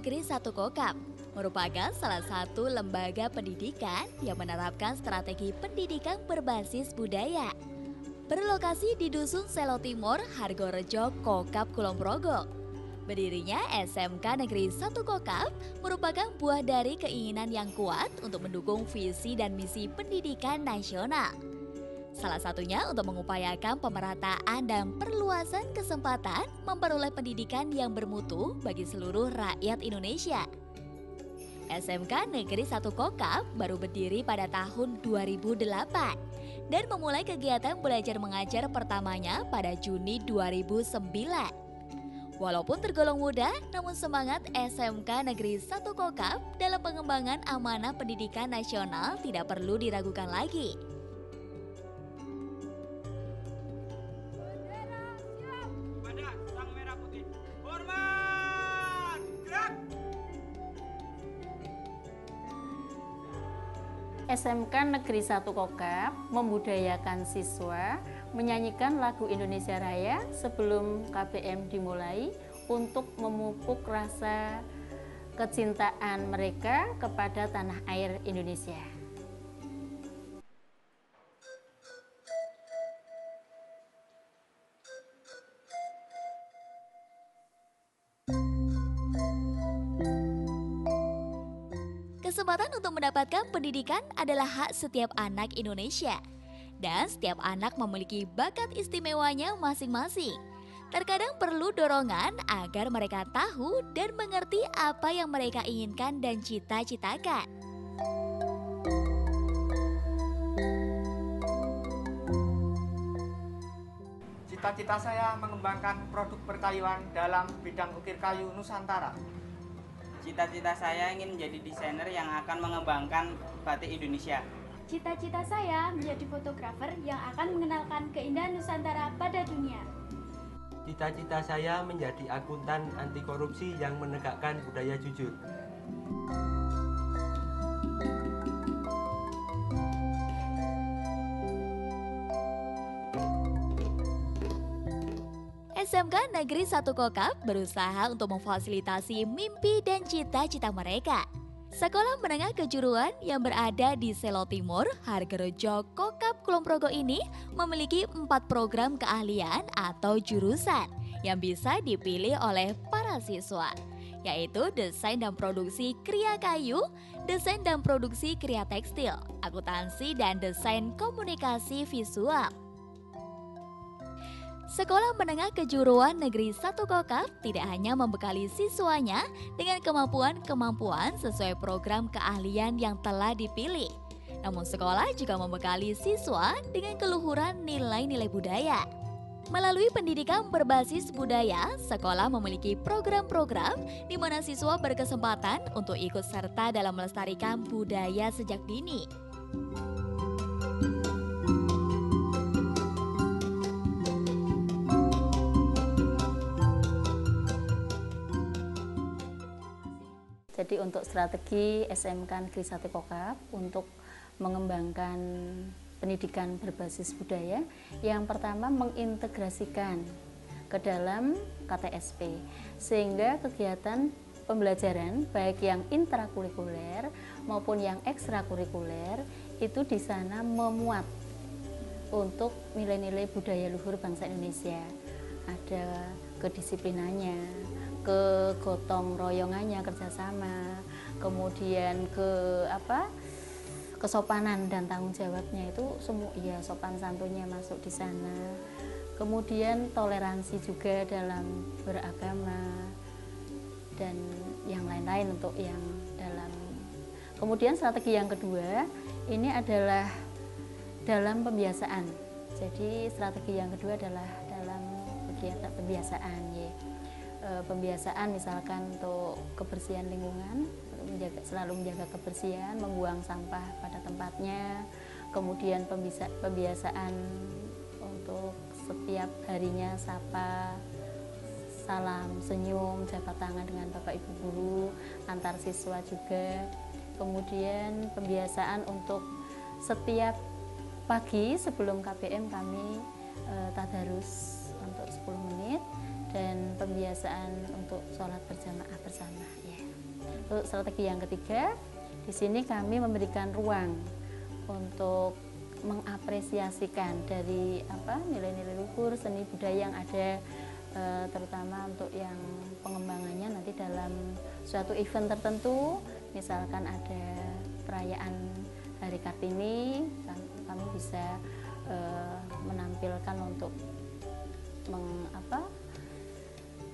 Negeri 1 Kokap merupakan salah satu lembaga pendidikan yang menerapkan strategi pendidikan berbasis budaya. Berlokasi di Dusun Selo Timur, Hargorejo, Kokap, Kulon Progo. Berdirinya SMK Negeri 1 Kokap merupakan buah dari keinginan yang kuat untuk mendukung visi dan misi pendidikan nasional. Salah satunya untuk mengupayakan pemerataan dan perluasan kesempatan memperoleh pendidikan yang bermutu bagi seluruh rakyat Indonesia. SMK Negeri 1 Kokap baru berdiri pada tahun 2008 dan memulai kegiatan belajar mengajar pertamanya pada Juni 2009. Walaupun tergolong muda, namun semangat SMK Negeri 1 Kokap dalam pengembangan amanah pendidikan nasional tidak perlu diragukan lagi. SMK Negeri 1 Kokap membudayakan siswa menyanyikan lagu Indonesia Raya sebelum KBM dimulai untuk memupuk rasa kecintaan mereka kepada tanah air Indonesia. Kesempatan untuk mendapatkan pendidikan adalah hak setiap anak Indonesia. Dan setiap anak memiliki bakat istimewanya masing-masing. Terkadang perlu dorongan agar mereka tahu dan mengerti apa yang mereka inginkan dan cita-citakan. Cita-cita saya mengembangkan produk perkayuan dalam bidang ukir kayu Nusantara. Cita-cita saya ingin menjadi desainer yang akan mengembangkan batik Indonesia. Cita-cita saya menjadi fotografer yang akan mengenalkan keindahan Nusantara pada dunia. Cita-cita saya menjadi akuntan anti korupsi yang menegakkan budaya jujur. SMK Negeri 1 Kokap berusaha untuk memfasilitasi mimpi dan cita-cita mereka. Sekolah menengah kejuruan yang berada di Selo Timur, Hargorejo, Kokap, Kulon Progo ini memiliki 4 program keahlian atau jurusan yang bisa dipilih oleh para siswa, yaitu desain dan produksi kria kayu, desain dan produksi kria tekstil, akuntansi dan desain komunikasi visual. Sekolah Menengah Kejuruan Negeri 1 Kokap tidak hanya membekali siswanya dengan kemampuan-kemampuan sesuai program keahlian yang telah dipilih. Namun sekolah juga membekali siswa dengan keluhuran nilai-nilai budaya. Melalui pendidikan berbasis budaya, sekolah memiliki program-program di mana siswa berkesempatan untuk ikut serta dalam melestarikan budaya sejak dini. Jadi untuk strategi SMK Negeri 1 Kokap untuk mengembangkan pendidikan berbasis budaya, yang pertama mengintegrasikan ke dalam KTSP, sehingga kegiatan pembelajaran baik yang intrakurikuler maupun yang ekstrakurikuler itu di sana memuat untuk nilai-nilai budaya luhur bangsa Indonesia. Ada kedisiplinannya, kegotong royongannya, kerjasama, kemudian kesopanan dan tanggung jawabnya itu semua, ya, sopan santunnya masuk di sana. Kemudian toleransi juga dalam beragama dan yang lain-lain untuk yang dalam. Kemudian strategi yang kedua ini adalah dalam pembiasaan. Jadi strategi yang kedua adalah dalam kegiatan pembiasaan, ya. Pembiasaan misalkan untuk kebersihan lingkungan, selalu menjaga kebersihan, membuang sampah pada tempatnya. Kemudian pembiasaan untuk setiap harinya sapa, salam, senyum, jabat tangan dengan Bapak Ibu guru, antar siswa juga. Kemudian pembiasaan untuk setiap pagi sebelum KBM kami tadarus untuk 10 menit dan pembiasaan untuk sholat berjamaah bersama, ya. Untuk strategi yang ketiga, di sini kami memberikan ruang untuk mengapresiasikan dari nilai-nilai luhur seni budaya yang ada, terutama untuk yang pengembangannya nanti dalam suatu event tertentu, misalkan ada perayaan Hari Kartini, kami bisa menampilkan untuk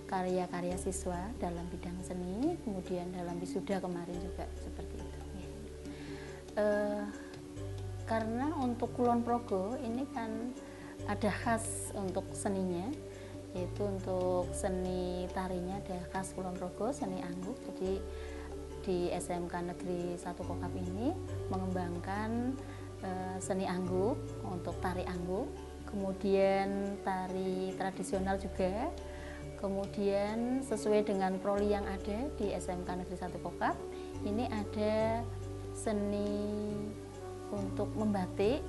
karya-karya siswa dalam bidang seni, kemudian dalam wisuda kemarin juga seperti itu. Karena untuk Kulon Progo ini kan ada khas untuk seninya, yaitu untuk seni tarinya ada khas Kulon Progo, seni angguk. Jadi di SMK Negeri 1 Kokap ini mengembangkan seni angguk untuk tari angguk, kemudian tari tradisional juga. Kemudian sesuai dengan proli yang ada di SMK Negeri 1 Kokap, ini ada seni untuk membatik,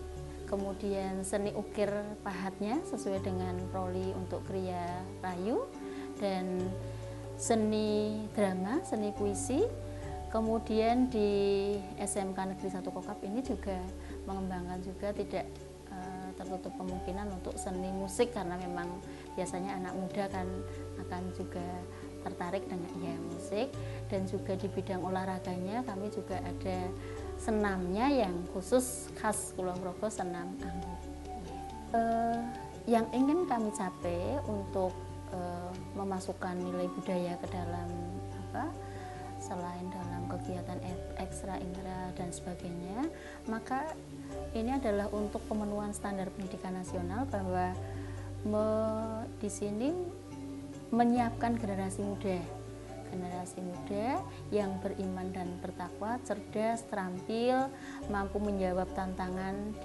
kemudian seni ukir pahatnya sesuai dengan proli untuk kriya rayu, dan seni drama, seni puisi. Kemudian di SMK Negeri 1 Kokap ini juga mengembangkan juga tidak tertutup kemungkinan untuk seni musik, karena memang biasanya anak muda kan akan juga tertarik dengan musik. Dan juga di bidang olahraganya kami juga ada senamnya yang khusus khas Kulon Progo, senam angguk. Yang ingin kami capai untuk memasukkan nilai budaya ke dalam selain dalam kegiatan ekstra indra dan sebagainya, maka ini adalah untuk pemenuhan standar pendidikan nasional, bahwa di sini menyiapkan generasi muda yang beriman dan bertakwa, cerdas, terampil, mampu menjawab tantangan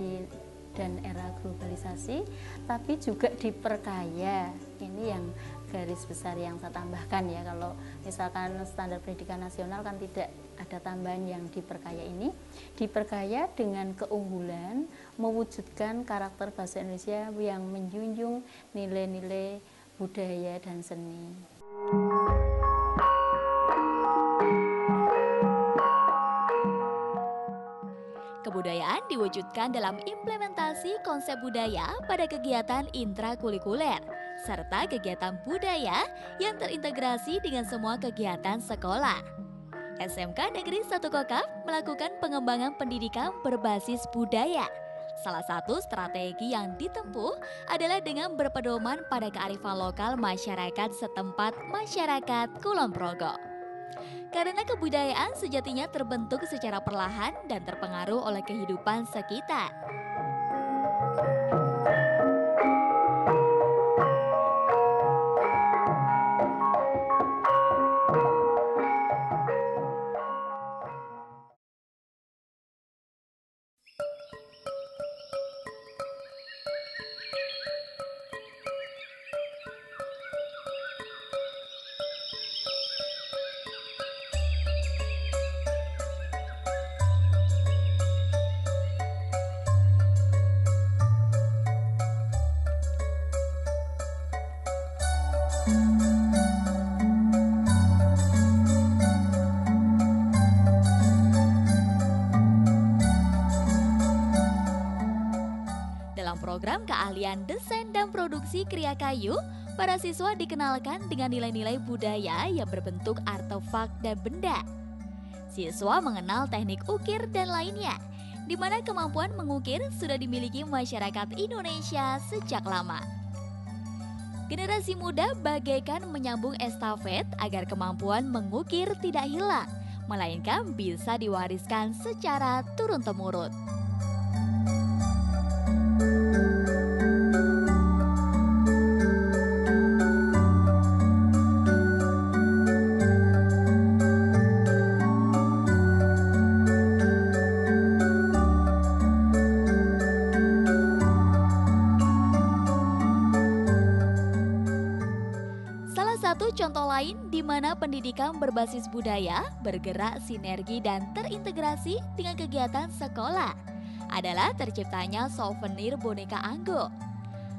dan era globalisasi, tapi juga diperkaya. Ini yang garis besar yang saya tambahkan ya. Kalau misalkan standar pendidikan nasional kan tidak ada tambahan yang diperkaya ini. Diperkaya dengan keunggulan, mewujudkan karakter bahasa Indonesia yang menjunjung nilai-nilai budaya dan seni. Kebudayaan diwujudkan dalam implementasi konsep budaya pada kegiatan intrakurikuler serta kegiatan budaya yang terintegrasi dengan semua kegiatan sekolah. SMK Negeri 1 Kokap melakukan pengembangan pendidikan berbasis budaya. Salah satu strategi yang ditempuh adalah dengan berpedoman pada kearifan lokal masyarakat setempat, masyarakat Kulon Progo. Karena kebudayaan sejatinya terbentuk secara perlahan dan terpengaruh oleh kehidupan sekitar. Dalam program keahlian desain dan produksi kriya kayu, para siswa dikenalkan dengan nilai-nilai budaya yang berbentuk artefak dan benda. Siswa mengenal teknik ukir dan lainnya, di mana kemampuan mengukir sudah dimiliki masyarakat Indonesia sejak lama. Generasi muda bagaikan menyambung estafet agar kemampuan mengukir tidak hilang, melainkan bisa diwariskan secara turun-temurun. Satu contoh lain di mana pendidikan berbasis budaya bergerak sinergi dan terintegrasi dengan kegiatan sekolah adalah terciptanya souvenir boneka Anggo.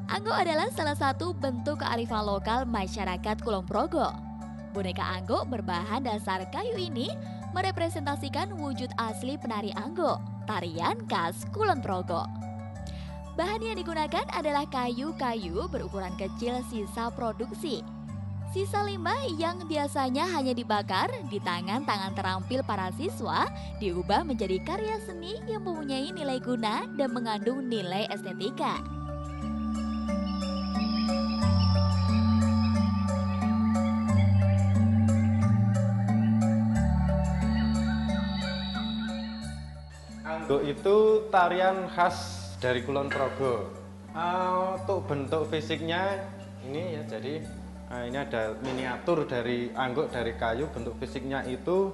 Anggo adalah salah satu bentuk kearifan lokal masyarakat Kulon Progo. Boneka angguk berbahan dasar kayu ini merepresentasikan wujud asli penari angguk, tarian khas Kulon Progo. Bahan yang digunakan adalah kayu-kayu berukuran kecil sisa produksi. Sisa limbah yang biasanya hanya dibakar di tangan-tangan terampil para siswa diubah menjadi karya seni yang mempunyai nilai guna dan mengandung nilai estetika. Angguk itu tarian khas dari Kulon Progo. Untuk bentuk fisiknya ini ya, jadi ini ada miniatur dari angguk dari kayu. Bentuk fisiknya itu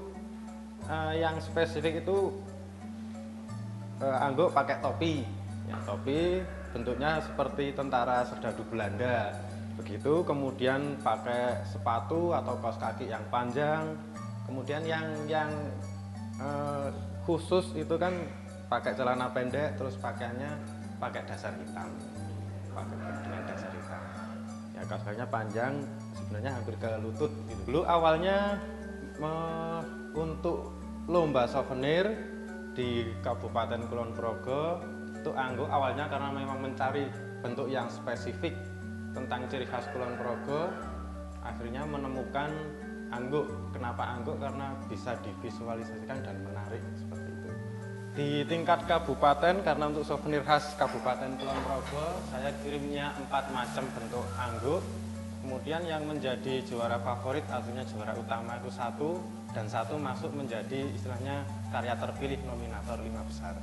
yang spesifik itu angguk pakai topi. Ya, topi bentuknya seperti tentara serdadu Belanda. Begitu, kemudian pakai sepatu atau kaos kaki yang panjang. Kemudian yang khusus itu kan pakai celana pendek, terus pakaiannya pakai dasar hitam, pakai dengan dasar hitam. Ya, kaos kakinya panjang, sebenarnya hampir ke lutut gitu. Dulu awalnya untuk lomba souvenir di Kabupaten Kulon Progo itu angguk awalnya karena memang mencari bentuk yang spesifik tentang ciri khas Kulon Progo, akhirnya menemukan angguk. Kenapa angguk? Karena bisa divisualisasikan dan menarik seperti itu. Di tingkat kabupaten, karena untuk souvenir khas Kabupaten Kulon Progo, saya kirimnya 4 macam bentuk angguk. Kemudian yang menjadi juara favorit, artinya juara utama itu 1, dan 1 masuk menjadi istilahnya karya terpilih nominator 5 besar.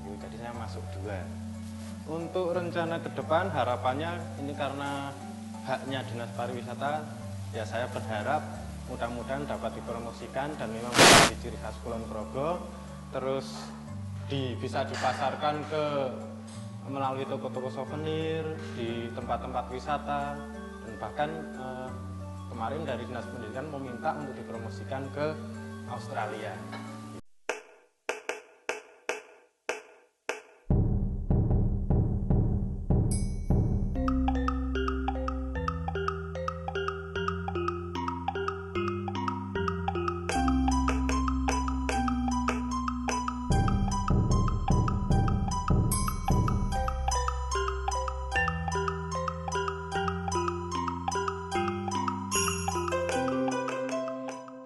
Jadi saya masuk 2. Untuk rencana ke depan, harapannya ini karena haknya Dinas Pariwisata, ya saya berharap mudah-mudahan dapat dipromosikan dan memang menjadi ciri khas Kulon Progo, terus bisa dipasarkan melalui toko-toko souvenir, di tempat-tempat wisata, dan bahkan kemarin dari Dinas Pendidikan meminta untuk dipromosikan ke Australia.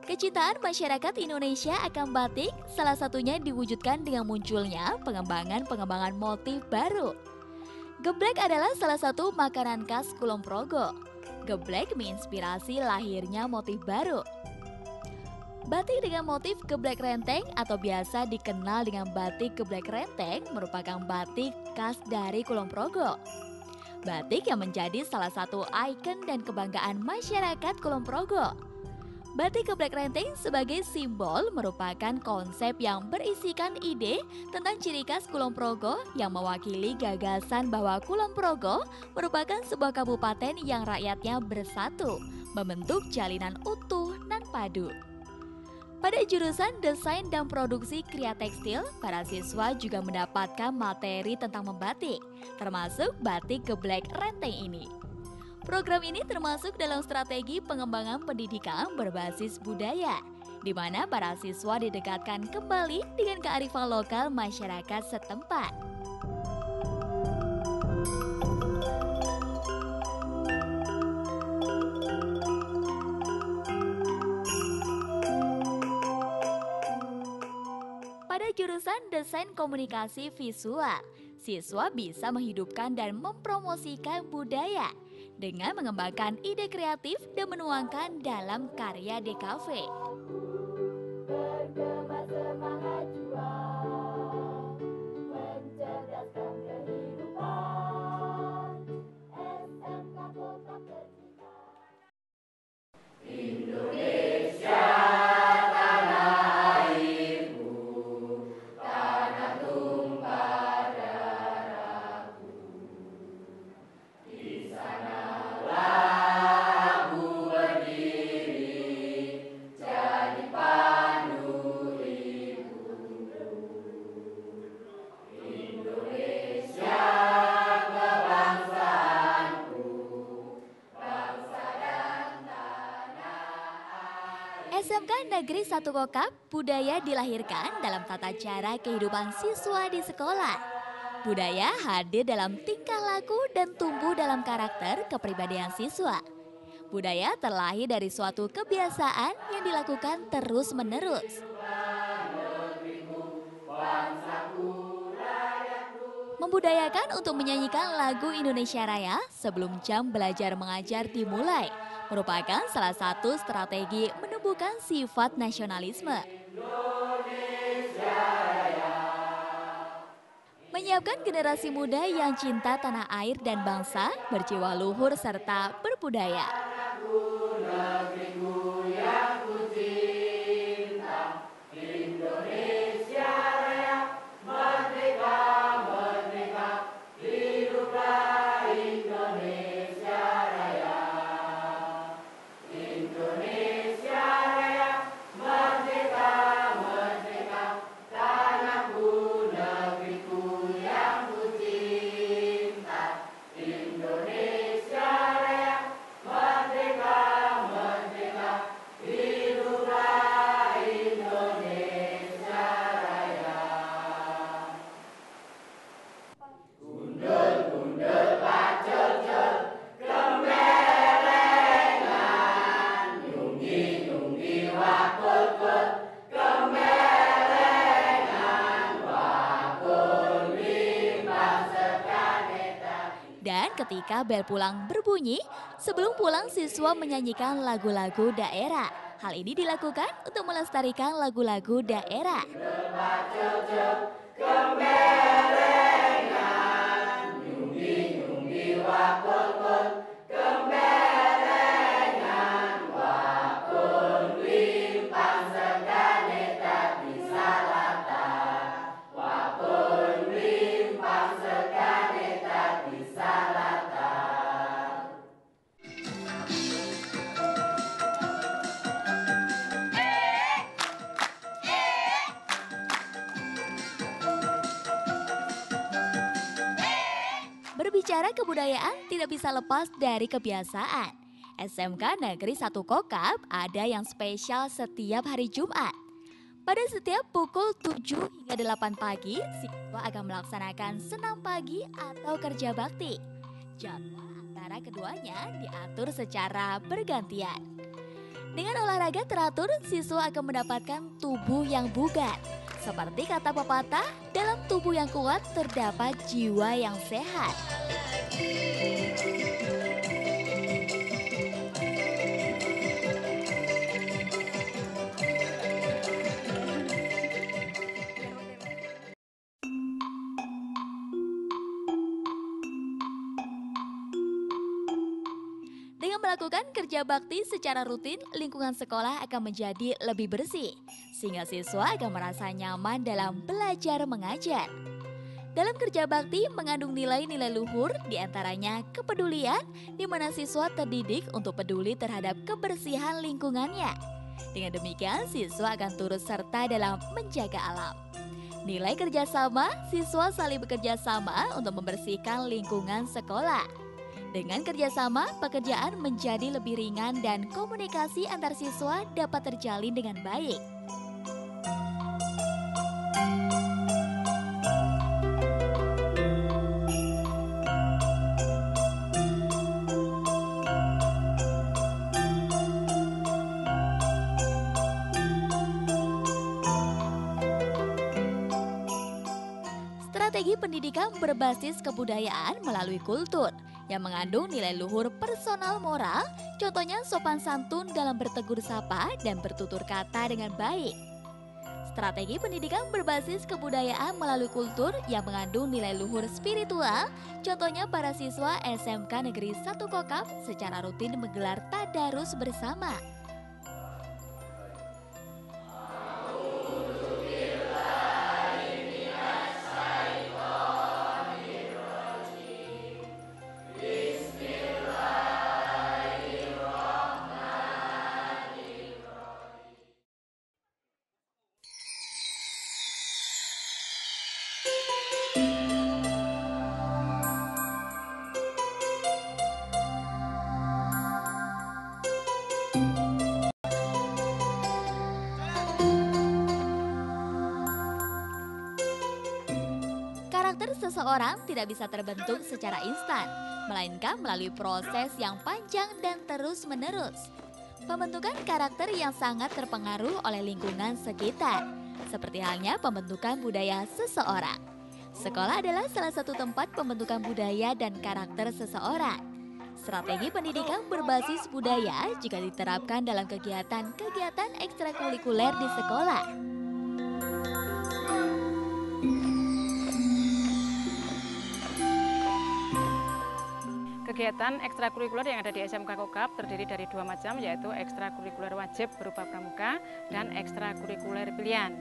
Kecintaan masyarakat Indonesia akan batik salah satunya diwujudkan dengan munculnya pengembangan motif baru. Geblek adalah salah satu makanan khas Kulon Progo. Geblek menginspirasi lahirnya motif baru. Batik dengan motif geblek renteng atau biasa dikenal dengan batik geblek renteng merupakan batik khas dari Kulon Progo. Batik yang menjadi salah satu ikon dan kebanggaan masyarakat Kulon Progo. Batik geblek renteng sebagai simbol merupakan konsep yang berisikan ide tentang ciri khas Kulon Progo yang mewakili gagasan bahwa Kulon Progo merupakan sebuah kabupaten yang rakyatnya bersatu, membentuk jalinan utuh nan padu. Pada jurusan Desain dan Produksi Kria Tekstil, para siswa juga mendapatkan materi tentang membatik, termasuk batik geblek renteng ini. Program ini termasuk dalam strategi pengembangan pendidikan berbasis budaya, di mana para siswa didekatkan kembali dengan kearifan lokal masyarakat setempat. Pada jurusan Desain Komunikasi Visual, siswa bisa menghidupkan dan mempromosikan budaya dengan mengembangkan ide kreatif dan menuangkan dalam karya DKV. Bergema semangat juang, mencerdaskan kehidupan. SMK Kota Tercinta. Indonesia, tanah airku, tanah tumpah darahku. Di sanalah aku berdiri, jadi SMK Negeri 1 Kokap, budaya dilahirkan dalam tata cara kehidupan siswa di sekolah. Budaya hadir dalam tingkah laku dan tumbuh dalam karakter kepribadian siswa. Budaya terlahir dari suatu kebiasaan yang dilakukan terus-menerus. Membudayakan untuk menyanyikan lagu Indonesia Raya sebelum jam belajar mengajar dimulai merupakan salah satu strategi menumbuhkan sifat nasionalisme. Menyiapkan generasi muda yang cinta tanah air dan bangsa, berjiwa luhur serta berbudaya. Dan ketika bel pulang berbunyi, sebelum pulang siswa menyanyikan lagu-lagu daerah. Hal ini dilakukan untuk melestarikan lagu-lagu daerah. Berbicara kebudayaan tidak bisa lepas dari kebiasaan. SMK Negeri 1 Kokap ada yang spesial setiap hari Jumat. Pada setiap pukul 7 hingga 8 pagi, siswa akan melaksanakan senam pagi atau kerja bakti. Jadwal antara keduanya diatur secara bergantian. Dengan olahraga teratur, siswa akan mendapatkan tubuh yang bugar. Seperti kata pepatah, dalam tubuh yang kuat terdapat jiwa yang sehat. Dengan melakukan kerja bakti secara rutin, lingkungan sekolah akan menjadi lebih bersih, sehingga siswa akan merasa nyaman dalam belajar mengajar. Dalam kerja bakti mengandung nilai-nilai luhur, diantaranya kepedulian, di mana siswa terdidik untuk peduli terhadap kebersihan lingkungannya. Dengan demikian, siswa akan turut serta dalam menjaga alam. Nilai kerjasama, siswa saling bekerja sama untuk membersihkan lingkungan sekolah. Dengan kerjasama, pekerjaan menjadi lebih ringan dan komunikasi antar siswa dapat terjalin dengan baik. Strategi pendidikan berbasis kebudayaan melalui kultur yang mengandung nilai luhur personal moral, contohnya sopan santun dalam bertegur sapa dan bertutur kata dengan baik. Strategi pendidikan berbasis kebudayaan melalui kultur yang mengandung nilai luhur spiritual, contohnya para siswa SMK Negeri 1 Kokap secara rutin menggelar tadarus bersama. seseorang tidak bisa terbentuk secara instan, melainkan melalui proses yang panjang dan terus-menerus. Pembentukan karakter yang sangat terpengaruh oleh lingkungan sekitar, seperti halnya pembentukan budaya seseorang. Sekolah adalah salah satu tempat pembentukan budaya dan karakter seseorang. Strategi pendidikan berbasis budaya juga diterapkan dalam kegiatan-kegiatan ekstrakurikuler di sekolah. Kegiatan ekstrakurikuler yang ada di SMK Kokap terdiri dari dua macam, yaitu ekstrakurikuler wajib berupa pramuka dan ekstrakurikuler pilihan.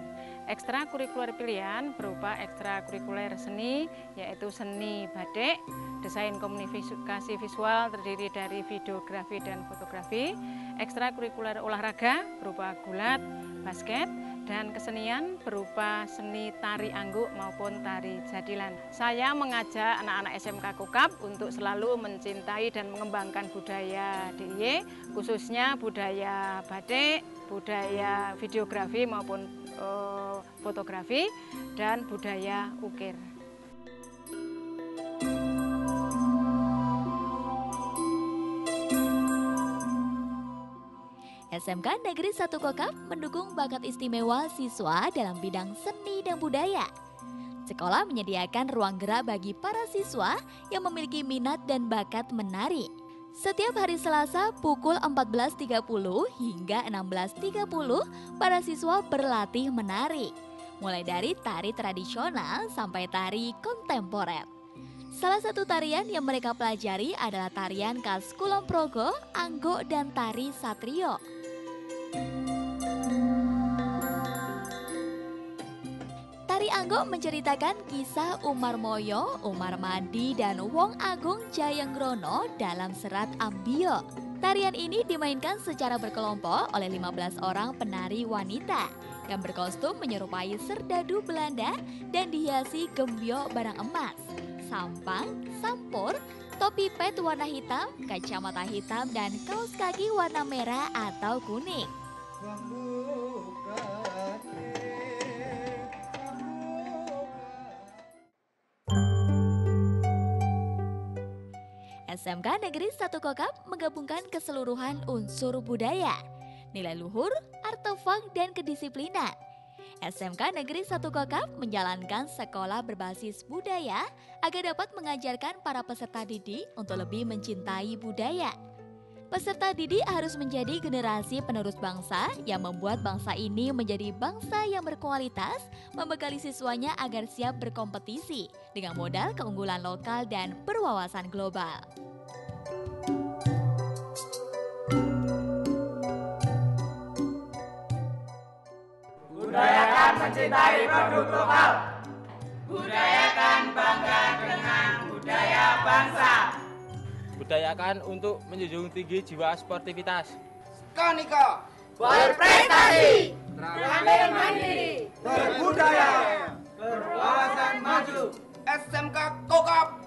Ekstrakurikuler pilihan berupa ekstrakurikuler seni, yaitu seni batik, desain komunikasi visual terdiri dari videografi dan fotografi, ekstrakurikuler olahraga berupa gulat, basket, dan kesenian berupa seni tari angguk maupun tari jadilan. Saya mengajak anak-anak SMK Kokap untuk selalu mencintai dan mengembangkan budaya DIY, khususnya budaya batik, budaya videografi maupun fotografi, dan budaya ukir. SMK Negeri 1 Kokap mendukung bakat istimewa siswa dalam bidang seni dan budaya. Sekolah menyediakan ruang gerak bagi para siswa yang memiliki minat dan bakat menari. Setiap hari Selasa pukul 14.30 hingga 16.30, para siswa berlatih menari, mulai dari tari tradisional sampai tari kontemporer. Salah satu tarian yang mereka pelajari adalah tarian khas Kulon Progo, Angguk, dan tari Satrio. Tari Angguk menceritakan kisah Umar Moyo, Umar Madi, dan Wong Agung Jayenggrono dalam serat Ambio. Tarian ini dimainkan secara berkelompok oleh 15 orang penari wanita yang berkostum menyerupai serdadu Belanda dan dihiasi gembio barang emas, sampang, sampur, topi pet warna hitam, kacamata hitam, dan kaos kaki warna merah atau kuning. SMK Negeri 1 Kokap menggabungkan keseluruhan unsur budaya, nilai luhur, artefak, dan kedisiplinan. SMK Negeri 1 Kokap menjalankan sekolah berbasis budaya agar dapat mengajarkan para peserta didik untuk lebih mencintai budaya. Peserta didik harus menjadi generasi penerus bangsa yang membuat bangsa ini menjadi bangsa yang berkualitas, membekali siswanya agar siap berkompetisi dengan modal keunggulan lokal dan berwawasan global. Budayakan mencintai produk lokal. Budayakan bangga dengan budaya bangsa. Budayakan untuk menjunjung tinggi jiwa sportivitas. Konika Berprestasi, terampil mandiri, berbudaya, berwawasan maju. SMK Kokap